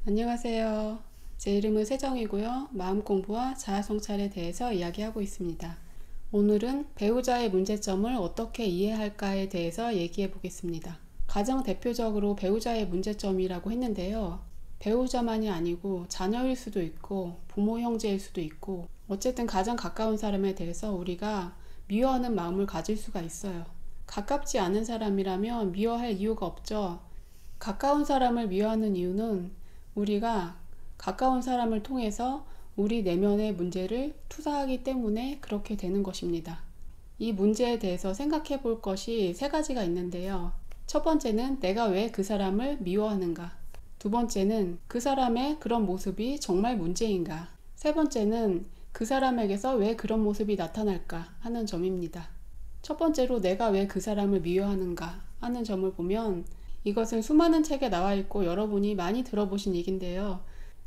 안녕하세요. 제 이름은 세정이고요. 마음 공부와 자아 성찰에 대해서 이야기하고 있습니다. 오늘은 배우자의 문제점을 어떻게 이해할까에 대해서 얘기해 보겠습니다. 가장 대표적으로 배우자의 문제점이라고 했는데요. 배우자만이 아니고 자녀일 수도 있고 부모 형제일 수도 있고 어쨌든 가장 가까운 사람에 대해서 우리가 미워하는 마음을 가질 수가 있어요. 가깝지 않은 사람이라면 미워할 이유가 없죠. 가까운 사람을 미워하는 이유는 우리가 가까운 사람을 통해서 우리 내면의 문제를 투사하기 때문에 그렇게 되는 것입니다. 이 문제에 대해서 생각해 볼 것이 세 가지가 있는데요. 첫 번째는 내가 왜 그 사람을 미워하는가? 두 번째는 그 사람의 그런 모습이 정말 문제인가? 세 번째는 그 사람에게서 왜 그런 모습이 나타날까 하는 점입니다. 첫 번째로 내가 왜 그 사람을 미워하는가 하는 점을 보면 이것은 수많은 책에 나와 있고 여러분이 많이 들어보신 얘기인데요.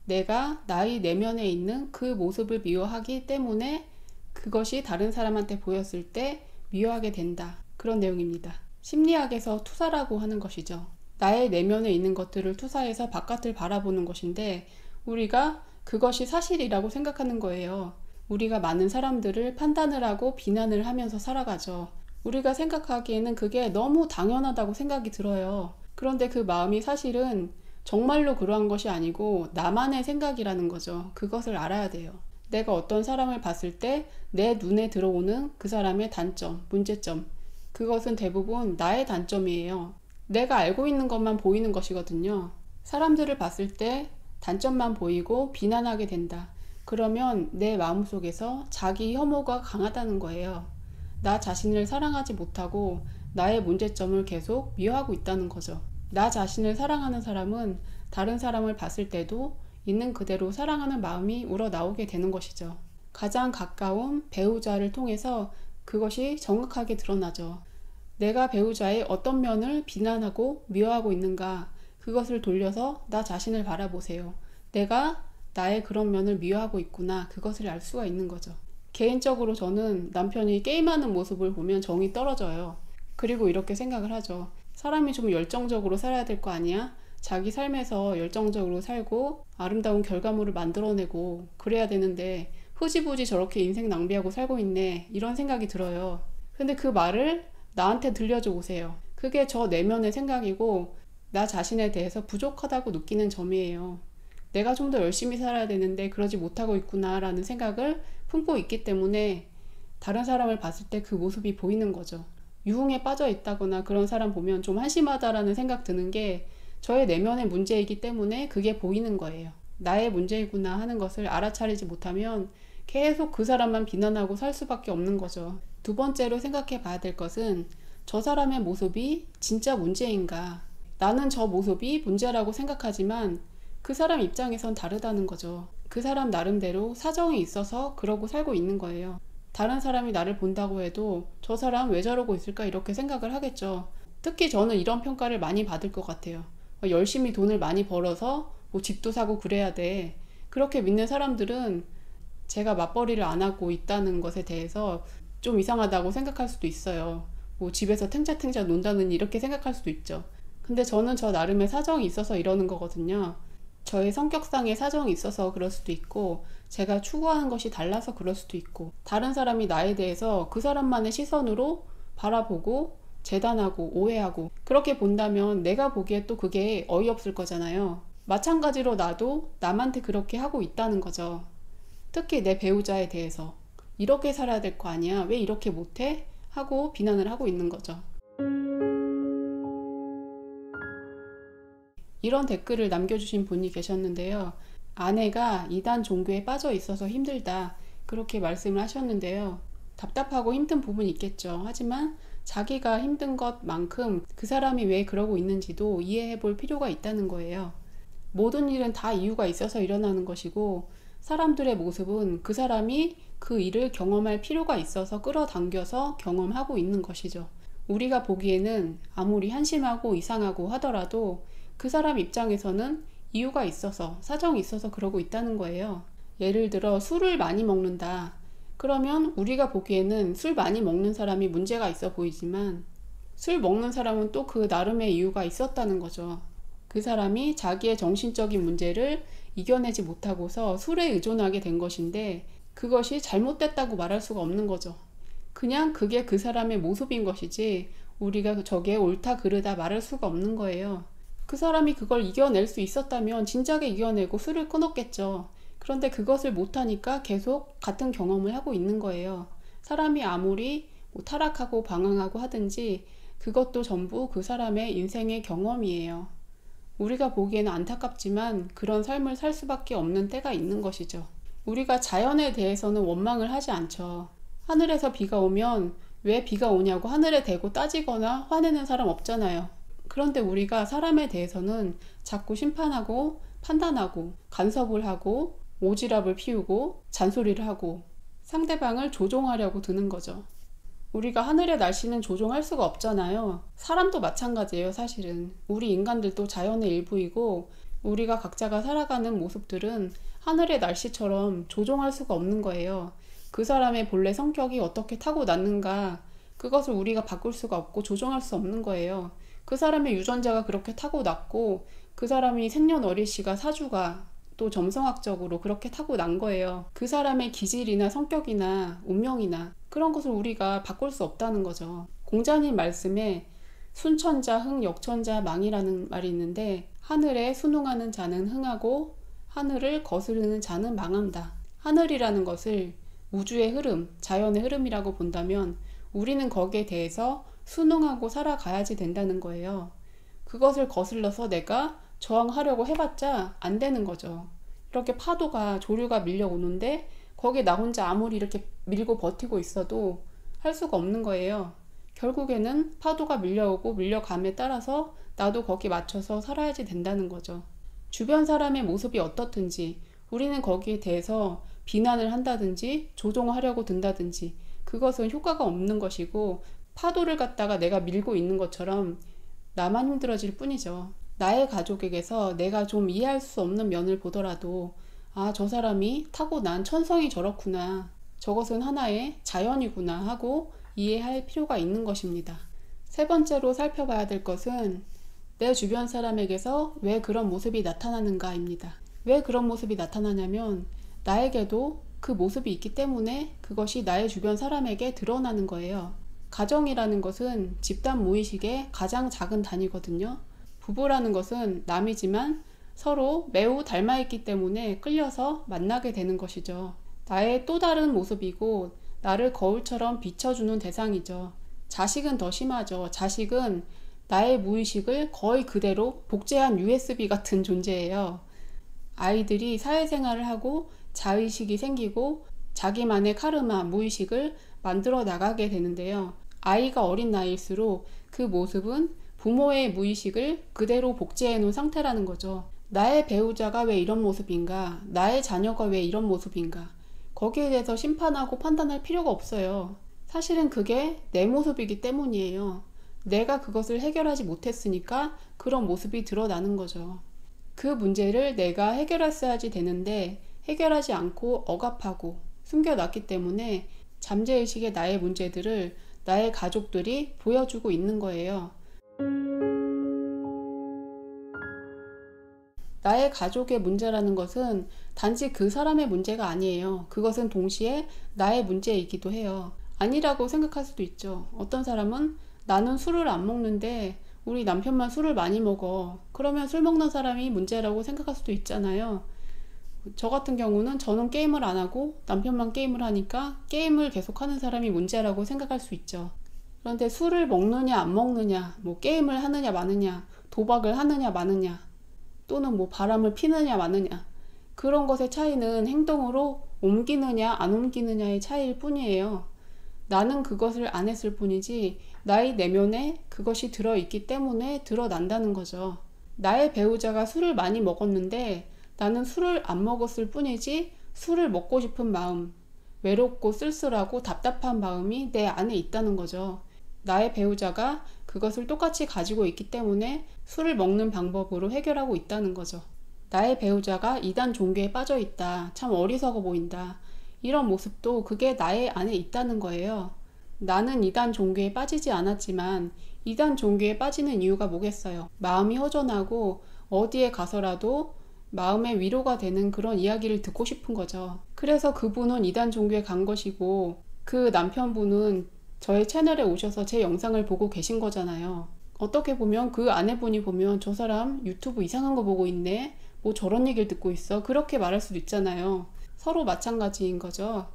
내가 나의 내면에 있는 그 모습을 미워하기 때문에 그것이 다른 사람한테 보였을 때 미워하게 된다. 그런 내용입니다. 심리학에서 투사라고 하는 것이죠. 나의 내면에 있는 것들을 투사해서 바깥을 바라보는 것인데 우리가 그것이 사실이라고 생각하는 거예요. 우리가 많은 사람들을 판단을 하고 비난을 하면서 살아가죠. 우리가 생각하기에는 그게 너무 당연하다고 생각이 들어요. 그런데 그 마음이 사실은 정말로 그러한 것이 아니고 나만의 생각이라는 거죠. 그것을 알아야 돼요. 내가 어떤 사람을 봤을 때 내 눈에 들어오는 그 사람의 단점, 문제점, 그것은 대부분 나의 단점이에요. 내가 알고 있는 것만 보이는 것이거든요. 사람들을 봤을 때 단점만 보이고 비난하게 된다. 그러면 내 마음속에서 자기 혐오가 강하다는 거예요. 나 자신을 사랑하지 못하고 나의 문제점을 계속 미워하고 있다는 거죠. 나 자신을 사랑하는 사람은 다른 사람을 봤을 때도 있는 그대로 사랑하는 마음이 우러나오게 되는 것이죠. 가장 가까운 배우자를 통해서 그것이 정확하게 드러나죠. 내가 배우자의 어떤 면을 비난하고 미워하고 있는가, 그것을 돌려서 나 자신을 바라보세요. 내가 나의 그런 면을 미워하고 있구나, 그것을 알 수가 있는 거죠. 개인적으로 저는 남편이 게임하는 모습을 보면 정이 떨어져요. 그리고 이렇게 생각을 하죠. 사람이 좀 열정적으로 살아야 될 거 아니야? 자기 삶에서 열정적으로 살고 아름다운 결과물을 만들어내고 그래야 되는데 흐지부지 저렇게 인생 낭비하고 살고 있네, 이런 생각이 들어요. 근데 그 말을 나한테 들려줘 보세요. 그게 저 내면의 생각이고 나 자신에 대해서 부족하다고 느끼는 점이에요. 내가 좀 더 열심히 살아야 되는데 그러지 못하고 있구나 라는 생각을 품고 있기 때문에 다른 사람을 봤을 때 그 모습이 보이는 거죠. 유흥에 빠져 있다거나 그런 사람 보면 좀 한심하다라는 생각 드는 게 저의 내면의 문제이기 때문에 그게 보이는 거예요. 나의 문제이구나 하는 것을 알아차리지 못하면 계속 그 사람만 비난하고 살 수밖에 없는 거죠. 두 번째로 생각해 봐야 될 것은 저 사람의 모습이 진짜 문제인가? 나는 저 모습이 문제라고 생각하지만 그 사람 입장에선 다르다는 거죠. 그 사람 나름대로 사정이 있어서 그러고 살고 있는 거예요. 다른 사람이 나를 본다고 해도 저 사람 왜 저러고 있을까 이렇게 생각을 하겠죠. 특히 저는 이런 평가를 많이 받을 것 같아요. 열심히 돈을 많이 벌어서 뭐 집도 사고 그래야 돼. 그렇게 믿는 사람들은 제가 맞벌이를 안 하고 있다는 것에 대해서 좀 이상하다고 생각할 수도 있어요. 뭐 집에서 탱자탱자 논다느니 이렇게 생각할 수도 있죠. 근데 저는 저 나름의 사정이 있어서 이러는 거거든요. 저의 성격상의 사정이 있어서 그럴 수도 있고 제가 추구하는 것이 달라서 그럴 수도 있고 다른 사람이 나에 대해서 그 사람만의 시선으로 바라보고 재단하고 오해하고 그렇게 본다면 내가 보기에 또 그게 어이없을 거잖아요. 마찬가지로 나도 남한테 그렇게 하고 있다는 거죠. 특히 내 배우자에 대해서 이렇게 살아야 될 거 아니야, 왜 이렇게 못해? 하고 비난을 하고 있는 거죠. 이런 댓글을 남겨주신 분이 계셨는데요. 아내가 이단 종교에 빠져 있어서 힘들다, 그렇게 말씀을 하셨는데요. 답답하고 힘든 부분이 있겠죠. 하지만 자기가 힘든 것만큼 그 사람이 왜 그러고 있는지도 이해해 볼 필요가 있다는 거예요. 모든 일은 다 이유가 있어서 일어나는 것이고 사람들의 모습은 그 사람이 그 일을 경험할 필요가 있어서 끌어당겨서 경험하고 있는 것이죠. 우리가 보기에는 아무리 한심하고 이상하고 하더라도 그 사람 입장에서는 이유가 있어서, 사정이 있어서 그러고 있다는 거예요. 예를 들어 술을 많이 먹는다. 그러면 우리가 보기에는 술 많이 먹는 사람이 문제가 있어 보이지만 술 먹는 사람은 또 그 나름의 이유가 있었다는 거죠. 그 사람이 자기의 정신적인 문제를 이겨내지 못하고서 술에 의존하게 된 것인데 그것이 잘못됐다고 말할 수가 없는 거죠. 그냥 그게 그 사람의 모습인 것이지 우리가 저게 옳다 그르다 말할 수가 없는 거예요. 그 사람이 그걸 이겨낼 수 있었다면 진작에 이겨내고 술을 끊었겠죠. 그런데 그것을 못하니까 계속 같은 경험을 하고 있는 거예요. 사람이 아무리 타락하고 방황하고 하든지 그것도 전부 그 사람의 인생의 경험이에요. 우리가 보기에는 안타깝지만 그런 삶을 살 수밖에 없는 때가 있는 것이죠. 우리가 자연에 대해서는 원망을 하지 않죠. 하늘에서 비가 오면 왜 비가 오냐고 하늘에 대고 따지거나 화내는 사람 없잖아요. 그런데 우리가 사람에 대해서는 자꾸 심판하고 판단하고 간섭을 하고 오지랖을 피우고 잔소리를 하고 상대방을 조종하려고 드는 거죠. 우리가 하늘의 날씨는 조종할 수가 없잖아요. 사람도 마찬가지예요, 사실은. 우리 인간들도 자연의 일부이고 우리가 각자가 살아가는 모습들은 하늘의 날씨처럼 조종할 수가 없는 거예요. 그 사람의 본래 성격이 어떻게 타고났는가, 그것을 우리가 바꿀 수가 없고 조종할 수 없는 거예요. 그 사람의 유전자가 그렇게 타고났고 그 사람이 생년월일시가 사주가 또 점성학적으로 그렇게 타고난 거예요. 그 사람의 기질이나 성격이나 운명이나 그런 것을 우리가 바꿀 수 없다는 거죠. 공자님 말씀에 순천자 흥 역천자 망이라는 말이 있는데 하늘에 순응하는 자는 흥하고 하늘을 거스르는 자는 망한다. 하늘이라는 것을 우주의 흐름, 자연의 흐름이라고 본다면 우리는 거기에 대해서 순응하고 살아가야지 된다는 거예요. 그것을 거슬러서 내가 저항하려고 해봤자 안 되는 거죠. 이렇게 파도가 조류가 밀려오는데 거기에 나 혼자 아무리 이렇게 밀고 버티고 있어도 할 수가 없는 거예요. 결국에는 파도가 밀려오고 밀려감에 따라서 나도 거기에 맞춰서 살아야지 된다는 거죠. 주변 사람의 모습이 어떻든지 우리는 거기에 대해서 비난을 한다든지 조종하려고 든다든지 그것은 효과가 없는 것이고 파도를 갖다가 내가 밀고 있는 것처럼 나만 힘들어질 뿐이죠. 나의 가족에게서 내가 좀 이해할 수 없는 면을 보더라도 아, 저 사람이 타고난 천성이 저렇구나. 저것은 하나의 자연이구나 하고 이해할 필요가 있는 것입니다. 세 번째로 살펴봐야 될 것은 내 주변 사람에게서 왜 그런 모습이 나타나는가입니다. 왜 그런 모습이 나타나냐면 나에게도 그 모습이 있기 때문에 그것이 나의 주변 사람에게 드러나는 거예요. 가정이라는 것은 집단 무의식의 가장 작은 단위거든요. 부부라는 것은 남이지만 서로 매우 닮아있기 때문에 끌려서 만나게 되는 것이죠. 나의 또 다른 모습이고 나를 거울처럼 비춰주는 대상이죠. 자식은 더 심하죠. 자식은 나의 무의식을 거의 그대로 복제한 USB 같은 존재예요. 아이들이 사회생활을 하고 자의식이 생기고 자기만의 카르마, 무의식을 만들어 나가게 되는데요. 아이가 어린 나이일수록 그 모습은 부모의 무의식을 그대로 복제해 놓은 상태라는 거죠. 나의 배우자가 왜 이런 모습인가? 나의 자녀가 왜 이런 모습인가? 거기에 대해서 심판하고 판단할 필요가 없어요. 사실은 그게 내 모습이기 때문이에요. 내가 그것을 해결하지 못했으니까 그런 모습이 드러나는 거죠. 그 문제를 내가 해결했어야지 되는데 해결하지 않고 억압하고 숨겨놨기 때문에 잠재의식의 나의 문제들을 나의 가족들이 보여주고 있는 거예요. 나의 가족의 문제라는 것은 단지 그 사람의 문제가 아니에요. 그것은 동시에 나의 문제이기도 해요. 아니라고 생각할 수도 있죠. 어떤 사람은 나는 술을 안 먹는데 우리 남편만 술을 많이 먹어. 그러면 술 먹는 사람이 문제라고 생각할 수도 있잖아요. 저 같은 경우는 저는 게임을 안 하고 남편만 게임을 하니까 게임을 계속하는 사람이 문제라고 생각할 수 있죠. 그런데 술을 먹느냐 안 먹느냐, 뭐 게임을 하느냐 마느냐, 도박을 하느냐 마느냐, 또는 뭐 바람을 피느냐 마느냐, 그런 것의 차이는 행동으로 옮기느냐 안 옮기느냐의 차이일 뿐이에요. 나는 그것을 안 했을 뿐이지 나의 내면에 그것이 들어있기 때문에 드러난다는 거죠. 나의 배우자가 술을 많이 먹었는데 나는 술을 안 먹었을 뿐이지 술을 먹고 싶은 마음, 외롭고 쓸쓸하고 답답한 마음이 내 안에 있다는 거죠. 나의 배우자가 그것을 똑같이 가지고 있기 때문에 술을 먹는 방법으로 해결하고 있다는 거죠. 나의 배우자가 이단 종교에 빠져 있다. 참 어리석어 보인다. 이런 모습도 그게 나의 안에 있다는 거예요. 나는 이단 종교에 빠지지 않았지만 이단 종교에 빠지는 이유가 뭐겠어요. 마음이 허전하고 어디에 가서라도 마음의 위로가 되는 그런 이야기를 듣고 싶은 거죠. 그래서 그분은 이단 종교에 간 것이고 그 남편분은 저의 채널에 오셔서 제 영상을 보고 계신 거잖아요. 어떻게 보면 그 아내분이 보면 저 사람 유튜브 이상한 거 보고 있네? 뭐 저런 얘기를 듣고 있어? 그렇게 말할 수도 있잖아요. 서로 마찬가지인 거죠.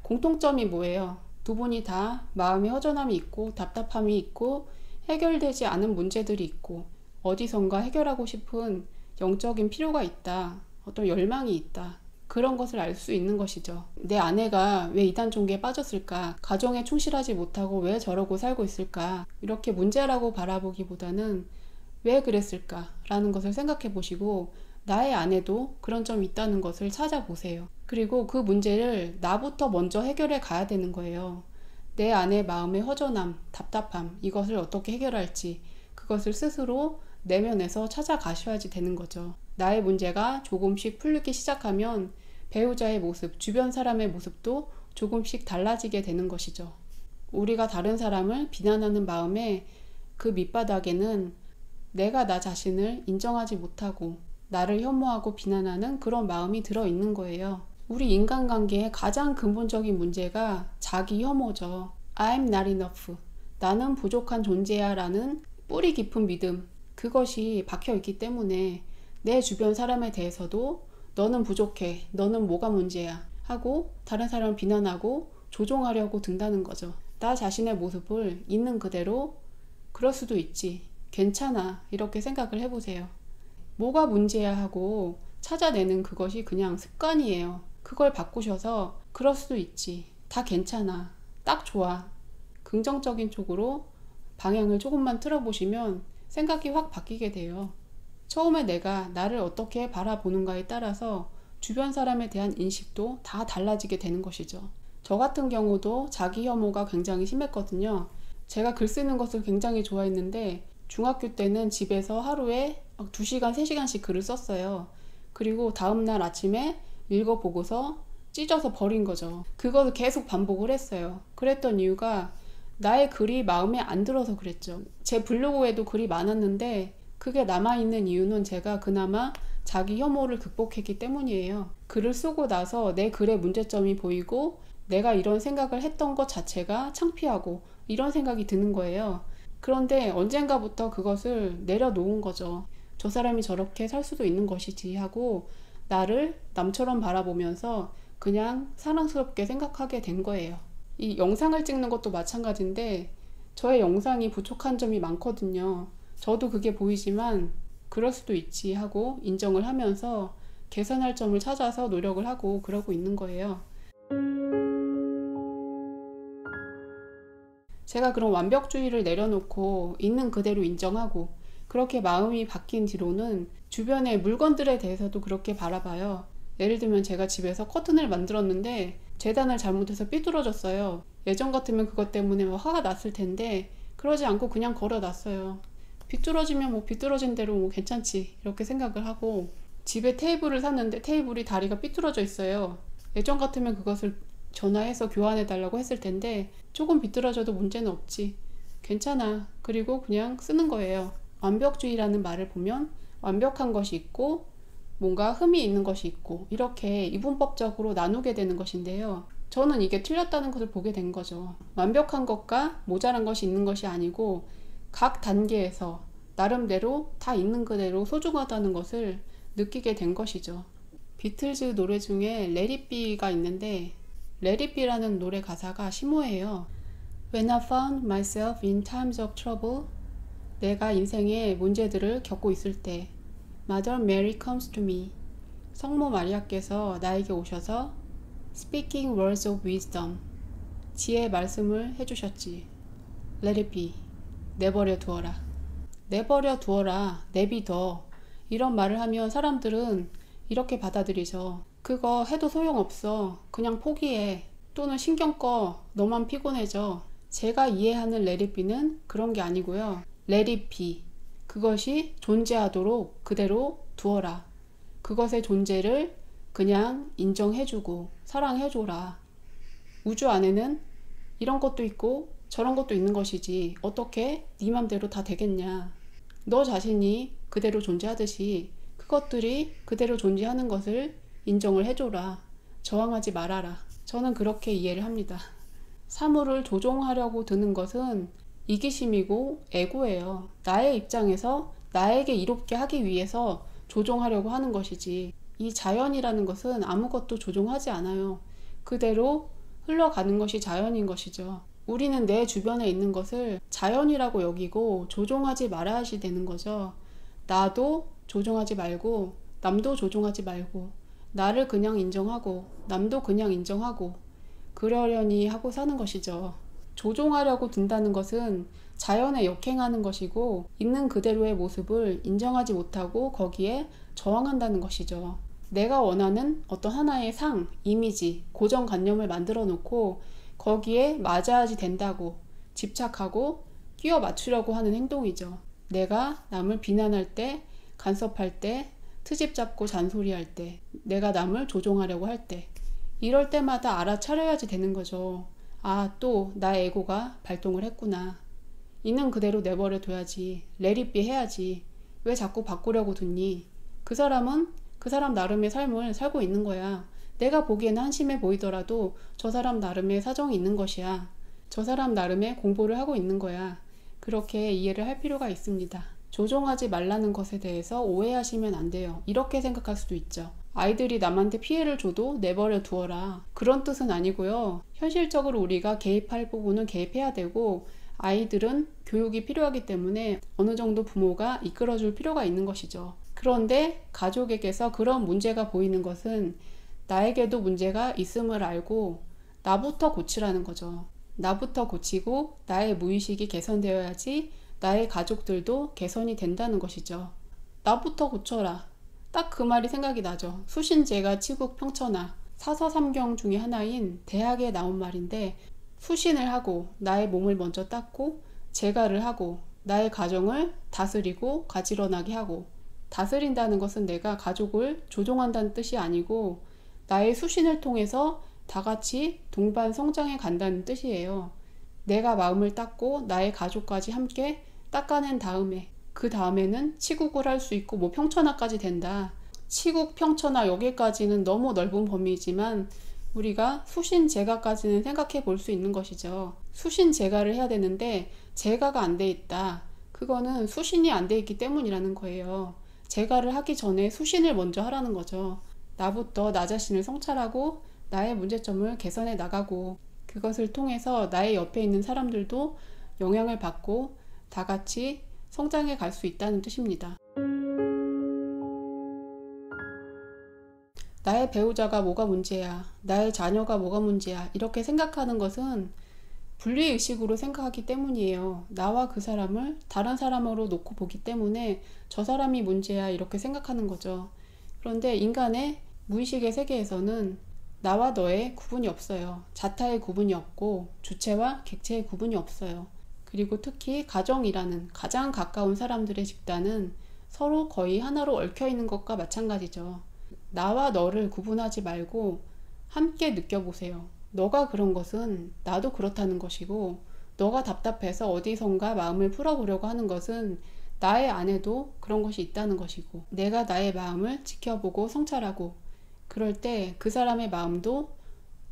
공통점이 뭐예요? 두 분이 다 마음의 허전함이 있고 답답함이 있고 해결되지 않은 문제들이 있고 어디선가 해결하고 싶은 영적인 필요가 있다. 어떤 열망이 있다. 그런 것을 알 수 있는 것이죠. 내 아내가 왜 이단 종교에 빠졌을까? 가정에 충실하지 못하고 왜 저러고 살고 있을까? 이렇게 문제라고 바라보기보다는 왜 그랬을까? 라는 것을 생각해 보시고 나의 아내도 그런 점이 있다는 것을 찾아보세요. 그리고 그 문제를 나부터 먼저 해결해 가야 되는 거예요. 내 아내 마음의 허전함, 답답함, 이것을 어떻게 해결할지 그것을 스스로 내면에서 찾아가셔야지 되는 거죠. 나의 문제가 조금씩 풀리기 시작하면 배우자의 모습, 주변 사람의 모습도 조금씩 달라지게 되는 것이죠. 우리가 다른 사람을 비난하는 마음에 그 밑바닥에는 내가 나 자신을 인정하지 못하고 나를 혐오하고 비난하는 그런 마음이 들어있는 거예요. 우리 인간관계의 가장 근본적인 문제가 자기 혐오죠. I'm not enough. 나는 부족한 존재야 라는 뿌리 깊은 믿음, 그것이 박혀있기 때문에 내 주변 사람에 대해서도 너는 부족해, 너는 뭐가 문제야 하고 다른 사람을 비난하고 조종하려고 든다는 거죠. 나 자신의 모습을 있는 그대로 그럴 수도 있지, 괜찮아, 이렇게 생각을 해보세요. 뭐가 문제야 하고 찾아내는 그것이 그냥 습관이에요. 그걸 바꾸셔서 그럴 수도 있지, 다 괜찮아, 딱 좋아, 긍정적인 쪽으로 방향을 조금만 틀어보시면 생각이 확 바뀌게 돼요. 처음에 내가 나를 어떻게 바라보는가에 따라서 주변 사람에 대한 인식도 다 달라지게 되는 것이죠. 저 같은 경우도 자기 혐오가 굉장히 심했거든요. 제가 글 쓰는 것을 굉장히 좋아했는데 중학교 때는 집에서 하루에 2시간, 3시간씩 글을 썼어요. 그리고 다음날 아침에 읽어보고서 찢어서 버린 거죠. 그것을 계속 반복을 했어요. 그랬던 이유가 나의 글이 마음에 안 들어서 그랬죠. 제 블로그에도 글이 많았는데 그게 남아있는 이유는 제가 그나마 자기 혐오를 극복했기 때문이에요. 글을 쓰고 나서 내 글의 문제점이 보이고 내가 이런 생각을 했던 것 자체가 창피하고 이런 생각이 드는 거예요. 그런데 언젠가부터 그것을 내려놓은 거죠. 저 사람이 저렇게 살 수도 있는 것이지 하고 나를 남처럼 바라보면서 그냥 사랑스럽게 생각하게 된 거예요. 이 영상을 찍는 것도 마찬가지인데 저의 영상이 부족한 점이 많거든요. 저도 그게 보이지만 그럴 수도 있지 하고 인정을 하면서 개선할 점을 찾아서 노력을 하고 그러고 있는 거예요. 제가 그런 완벽주의를 내려놓고 있는 그대로 인정하고 그렇게 마음이 바뀐 뒤로는 주변의 물건들에 대해서도 그렇게 바라봐요. 예를 들면 제가 집에서 커튼을 만들었는데 재단을 잘못해서 삐뚤어졌어요. 예전 같으면 그것 때문에 화가 났을 텐데 그러지 않고 그냥 걸어놨어요. 비뚤어지면 뭐 비뚤어진 대로 뭐 괜찮지 이렇게 생각을 하고 집에 테이블을 샀는데 테이블이 다리가 삐뚤어져 있어요. 예전 같으면 그것을 전화해서 교환해 달라고 했을 텐데 조금 비뚤어져도 문제는 없지, 괜찮아, 그리고 그냥 쓰는 거예요. 완벽주의라는 말을 보면 완벽한 것이 있고 뭔가 흠이 있는 것이 있고 이렇게 이분법적으로 나누게 되는 것인데요. 저는 이게 틀렸다는 것을 보게 된 거죠. 완벽한 것과 모자란 것이 있는 것이 아니고 각 단계에서 나름대로 다 있는 그대로 소중하다는 것을 느끼게 된 것이죠. 비틀즈 노래 중에 Let It Be가 있는데 Let It Be라는 노래 가사가 심오해요. When I found myself in times of trouble, 내가 인생의 문제들을 겪고 있을 때 Mother Mary comes to me, 성모 마리아께서 나에게 오셔서 Speaking words of wisdom, 지혜의 말씀을 해주셨지. Let it be, 내버려 두어라. 내버려 두어라, 내비둬, 이런 말을 하면 사람들은 이렇게 받아들이죠. 그거 해도 소용없어, 그냥 포기해, 또는 신경 꺼, 너만 피곤해져. 제가 이해하는 Let it be는 그런 게 아니고요. Let it be, 그것이 존재하도록 그대로 두어라. 그것의 존재를 그냥 인정해주고 사랑해줘라. 우주 안에는 이런 것도 있고 저런 것도 있는 것이지 어떻게 네 맘대로 다 되겠냐. 너 자신이 그대로 존재하듯이 그것들이 그대로 존재하는 것을 인정을 해줘라. 저항하지 말아라. 저는 그렇게 이해를 합니다. 사물을 조종하려고 드는 것은 이기심이고 에고예요. 나의 입장에서 나에게 이롭게 하기 위해서 조종하려고 하는 것이지, 이 자연이라는 것은 아무것도 조종하지 않아요. 그대로 흘러가는 것이 자연인 것이죠. 우리는 내 주변에 있는 것을 자연이라고 여기고 조종하지 말아야 되는 거죠. 나도 조종하지 말고 남도 조종하지 말고 나를 그냥 인정하고 남도 그냥 인정하고 그러려니 하고 사는 것이죠. 조종하려고 든다는 것은 자연에 역행하는 것이고 있는 그대로의 모습을 인정하지 못하고 거기에 저항한다는 것이죠. 내가 원하는 어떤 하나의 상, 이미지, 고정관념을 만들어 놓고 거기에 맞아야지 된다고 집착하고 끼워 맞추려고 하는 행동이죠. 내가 남을 비난할 때, 간섭할 때, 트집 잡고 잔소리할 때, 내가 남을 조종하려고 할 때, 이럴 때마다 알아차려야지 되는 거죠. 아, 또 나의 에고가 발동을 했구나. 있는 그대로 내버려 둬야지. let it be 해야지. 왜 자꾸 바꾸려고 듣니? 그 사람은 그 사람 나름의 삶을 살고 있는 거야. 내가 보기에는 한심해 보이더라도 저 사람 나름의 사정이 있는 것이야. 저 사람 나름의 공부를 하고 있는 거야. 그렇게 이해를 할 필요가 있습니다. 조종하지 말라는 것에 대해서 오해하시면 안 돼요. 이렇게 생각할 수도 있죠. 아이들이 남한테 피해를 줘도 내버려 두어라. 그런 뜻은 아니고요. 현실적으로 우리가 개입할 부분은 개입해야 되고, 아이들은 교육이 필요하기 때문에 어느 정도 부모가 이끌어줄 필요가 있는 것이죠. 그런데 가족에게서 그런 문제가 보이는 것은 나에게도 문제가 있음을 알고 나부터 고치라는 거죠. 나부터 고치고 나의 무의식이 개선되어야지 나의 가족들도 개선이 된다는 것이죠. 나부터 고쳐라. 딱 그 말이 생각이 나죠. 수신제가 치국평천하, 사서삼경 중에 하나인 대학에 나온 말인데, 수신을 하고 나의 몸을 먼저 닦고 제가를 하고 나의 가정을 다스리고 가지런하게 하고, 다스린다는 것은 내가 가족을 조종한다는 뜻이 아니고 나의 수신을 통해서 다 같이 동반 성장해 간다는 뜻이에요. 내가 마음을 닦고 나의 가족까지 함께 닦아낸 다음에 그 다음에는 치국을 할 수 있고 평천하까지 된다. 치국, 평천하 여기까지는 너무 넓은 범위이지만 우리가 수신제가까지는 생각해 볼 수 있는 것이죠. 수신제가를 해야 되는데 제가가 안 돼 있다. 그거는 수신이 안 돼 있기 때문이라는 거예요. 제가를 하기 전에 수신을 먼저 하라는 거죠. 나부터 나 자신을 성찰하고 나의 문제점을 개선해 나가고, 그것을 통해서 나의 옆에 있는 사람들도 영향을 받고 다 같이 성장해 갈 수 있다는 뜻입니다. 나의 배우자가 뭐가 문제야, 나의 자녀가 뭐가 문제야, 이렇게 생각하는 것은 분리의식으로 생각하기 때문이에요. 나와 그 사람을 다른 사람으로 놓고 보기 때문에 저 사람이 문제야 이렇게 생각하는 거죠. 그런데 인간의 무의식의 세계에서는 나와 너의 구분이 없어요. 자타의 구분이 없고 주체와 객체의 구분이 없어요. 그리고 특히 가정이라는 가장 가까운 사람들의 집단은 서로 거의 하나로 얽혀 있는 것과 마찬가지죠. 나와 너를 구분하지 말고 함께 느껴보세요. 너가 그런 것은 나도 그렇다는 것이고, 너가 답답해서 어디선가 마음을 풀어보려고 하는 것은 나의 안에도 그런 것이 있다는 것이고, 내가 나의 마음을 지켜보고 성찰하고 그럴 때 그 사람의 마음도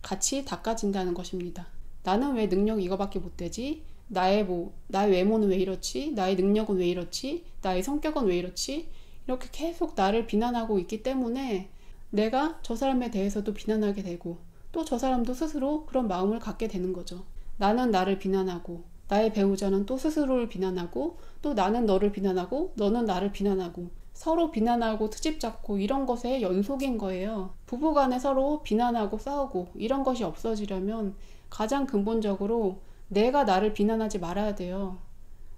같이 닦아진다는 것입니다. 나는 왜 능력 이거밖에 못 되지? 나의 외모는 왜 이렇지? 나의 능력은 왜 이렇지? 나의 성격은 왜 이렇지? 이렇게 계속 나를 비난하고 있기 때문에 내가 저 사람에 대해서도 비난하게 되고 또 저 사람도 스스로 그런 마음을 갖게 되는 거죠. 나는 나를 비난하고 나의 배우자는 또 스스로를 비난하고 또 나는 너를 비난하고 너는 나를 비난하고 서로 비난하고 트집 잡고 이런 것의 연속인 거예요. 부부간에 서로 비난하고 싸우고 이런 것이 없어지려면 가장 근본적으로 내가 나를 비난하지 말아야 돼요.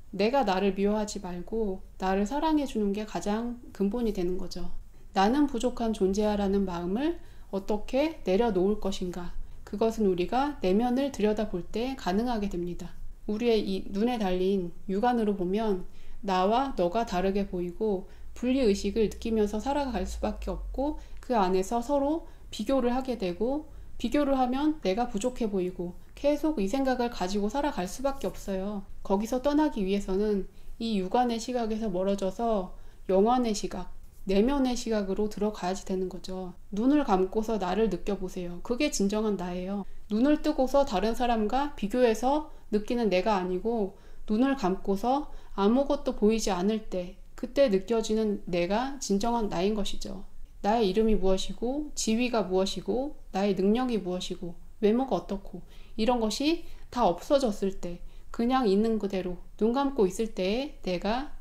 내가 나를 미워하지 말고 나를 사랑해 주는 게 가장 근본이 되는 거죠. 나는 부족한 존재야라는 마음을 어떻게 내려놓을 것인가, 그것은 우리가 내면을 들여다볼 때 가능하게 됩니다. 우리의 이 눈에 달린 육안으로 보면 나와 너가 다르게 보이고 분리의식을 느끼면서 살아갈 수밖에 없고, 그 안에서 서로 비교를 하게 되고, 비교를 하면 내가 부족해 보이고 계속 이 생각을 가지고 살아갈 수밖에 없어요. 거기서 떠나기 위해서는 이 육안의 시각에서 멀어져서 영안의 시각, 내면의 시각으로 들어가야지 되는 거죠. 눈을 감고서 나를 느껴보세요. 그게 진정한 나예요. 눈을 뜨고서 다른 사람과 비교해서 느끼는 내가 아니고, 눈을 감고서 아무것도 보이지 않을 때, 그때 느껴지는 내가 진정한 나인 것이죠. 나의 이름이 무엇이고, 지위가 무엇이고, 나의 능력이 무엇이고, 외모가 어떻고, 이런 것이 다 없어졌을 때, 그냥 있는 그대로 눈 감고 있을 때의 내가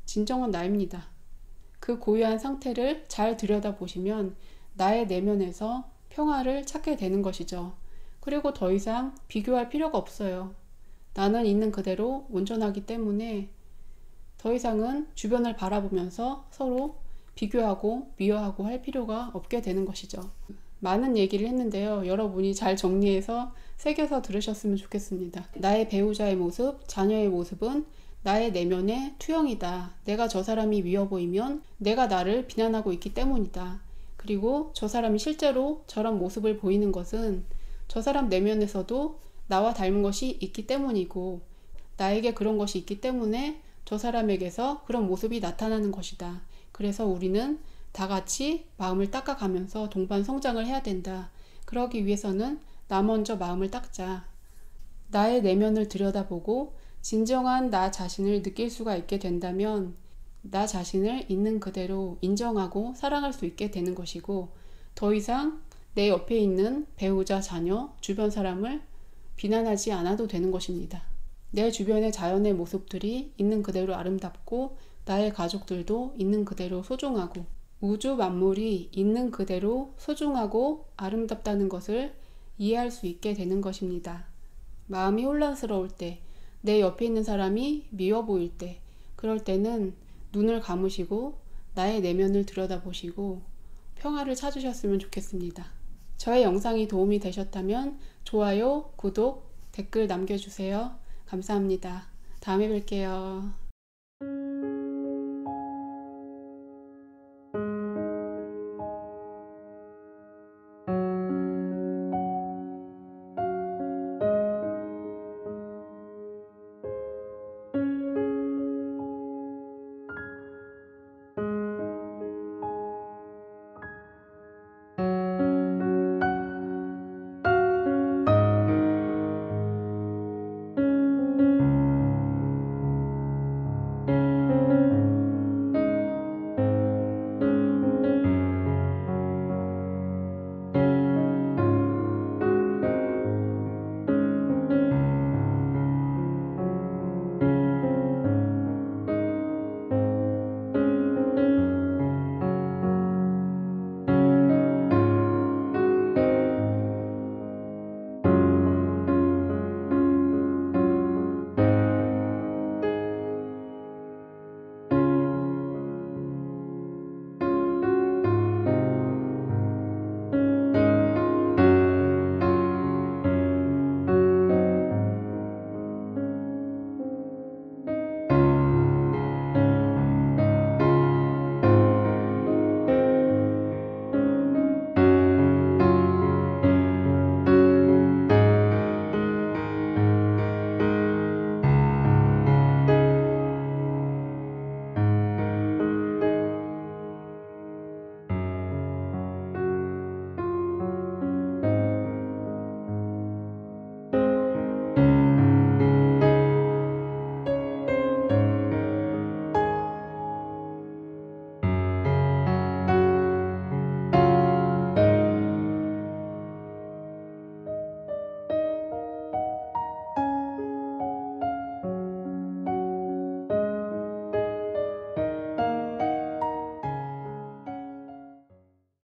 진정한 나입니다. 그 고유한 상태를 잘 들여다보시면 나의 내면에서 평화를 찾게 되는 것이죠. 그리고 더 이상 비교할 필요가 없어요. 나는 있는 그대로 온전하기 때문에 더 이상은 주변을 바라보면서 서로 비교하고 미워하고 할 필요가 없게 되는 것이죠. 많은 얘기를 했는데요. 여러분이 잘 정리해서 새겨서 들으셨으면 좋겠습니다. 나의 배우자의 모습, 자녀의 모습은 나의 내면의 투영이다. 내가 저 사람이 미워 보이면 내가 나를 비난하고 있기 때문이다. 그리고 저 사람이 실제로 저런 모습을 보이는 것은 저 사람 내면에서도 나와 닮은 것이 있기 때문이고, 나에게 그런 것이 있기 때문에 저 사람에게서 그런 모습이 나타나는 것이다. 그래서 우리는 다 같이 마음을 닦아가면서 동반 성장을 해야 된다. 그러기 위해서는 나 먼저 마음을 닦자. 나의 내면을 들여다보고 진정한 나 자신을 느낄 수가 있게 된다면 나 자신을 있는 그대로 인정하고 사랑할 수 있게 되는 것이고, 더 이상 내 옆에 있는 배우자, 자녀, 주변 사람을 비난하지 않아도 되는 것입니다. 내 주변의 자연의 모습들이 있는 그대로 아름답고, 나의 가족들도 있는 그대로 소중하고, 우주 만물이 있는 그대로 소중하고 아름답다는 것을 이해할 수 있게 되는 것입니다. 마음이 혼란스러울 때, 내 옆에 있는 사람이 미워 보일 때, 그럴 때는 눈을 감으시고 나의 내면을 들여다보시고 평화를 찾으셨으면 좋겠습니다. 저의 영상이 도움이 되셨다면 좋아요, 구독, 댓글 남겨주세요. 감사합니다. 다음에 뵐게요.